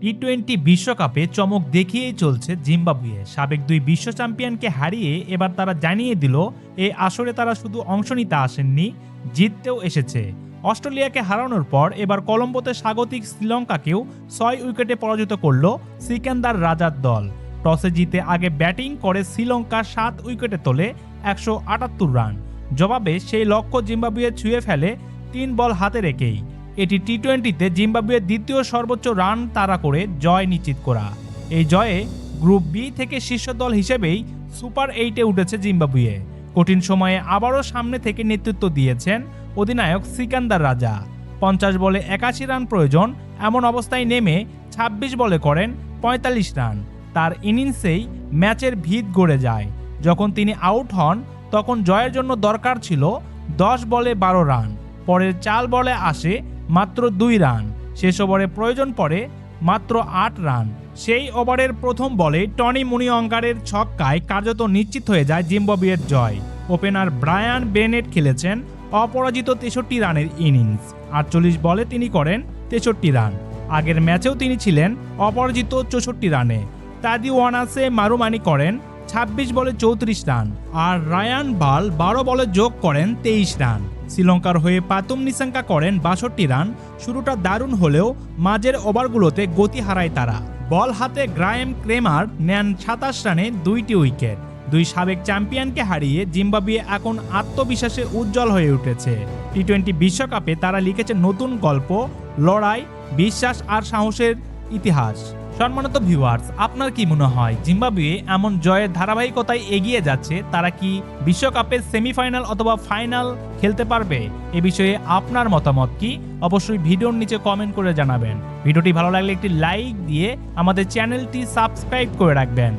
টি-20 বিশ্বকাপে চমক দেখিয়েই চলছে জিম্বাবুয়ে। সাবেক দুই বিশ্ব চ্যাম্পিয়নকে হারিয়ে এবার তারা জানিয়ে দিল এই আসরে তারা শুধু অংশ নিতে আসেননি, জিততেও এসেছে। অস্ট্রেলিয়াকে হারানোর পর এবার কলম্বোতে স্বাগতিক শ্রীলঙ্কাকেও 6 উইকেটে পরাজিত করল সিকান্দার রাজার দল। টসে জিতে আগে ব্যাটিং করে শ্রীলঙ্কা 7 উইকেটে তোলে 178 রান। জবাবে সেই লক্ষ্য জিম্বাবুয়ে ছুঁয়ে ফেলে 3 বল হাতে রেখেই। এটি টি-20তে জিম্বাবুয়ের দ্বিতীয় সর্বোচ্চ রান তাড়া করে জয় নিশ্চিত করা। এই জয়ে গ্রুপ বি থেকে শীর্ষ দল হিসেবেই সুপার 8-এ উঠেছে জিম্বাবুয়ে। কঠিন সময়ে আবারও সামনে থেকে নেতৃত্ব দিয়েছেন অধিনায়ক সিকান্দার রাজা। 50 বলে 81 রান প্রয়োজন, এমন অবস্থায় নেমে 26 বলে করেন 45 রান। তার ইনিংসেই ম্যাচের ভিত গড়ে যায়। যখন তিনি আউট হন তখন জয়ের জন্য দরকার ছিল 10 বলে 12 রান। পরের 4 বলে আসে মাত্র 2 রান। শেষ ওভারে প্রয়োজন পড়ে মাত্র 8 রান। সেই ওভারের প্রথম বলে টনি মুনিয়ঙ্গারের ছক্কায় কার্যত নিশ্চিত হয়ে যায় জিম্বাবুয়ের জয়। ওপেনার ব্রায়ান বেনেট খেলেছেন অপরাজিত 63 রানের ইনিংস। 48 বলে তিনি করেন 63 রান। আগের ম্যাচেও তিনি ছিলেন অপরাজিত 64 রানে। তাদি ওয়ানাসে মারুমানি করেন 26 বলে 34 রান, আর রায়ান বাল 12 বলে যোগ করেন 23 রান। শ্রীলঙ্কার হয়ে পাতুম নিসাঙ্কা করেন 62 রান। শুরুটা দারুণ হলেও মাঝের ওভারগুলোতে গতি হারায় তারা। বল হাতে গ্রায়েম ক্রেমার নেন 27 রানে 2টি উইকেট। দুই সাবেক চ্যাম্পিয়নকে হারিয়ে জিম্বাবুয়ে এখন আত্মবিশ্বাসে উজ্জ্বল হয়ে উঠেছে। টি-20 বিশ্বকাপে তারা লিখেছে নতুন গল্প, লড়াই, বিশ্বাস আর সাহসের ইতিহাস। সম্মানিত ভিউয়ার্স, আপনার কি মনে হয় জিম্বাবুয়ে এমন জয়ের ধারাবাহিকতায় এগিয়ে যাচ্ছে? তারা কি বিশ্বকাপের সেমিফাইনাল অথবা ফাইনাল খেলতে পারবে? এ বিষয়ে আপনার মতামত কি? অবশ্যই ভিডিওর নিচে কমেন্ট করে জানাবেন। ভিডিওটি ভালো লাগলে একটি লাইক দিয়ে আমাদের চ্যানেলটি সাবস্ক্রাইব করে রাখবেন।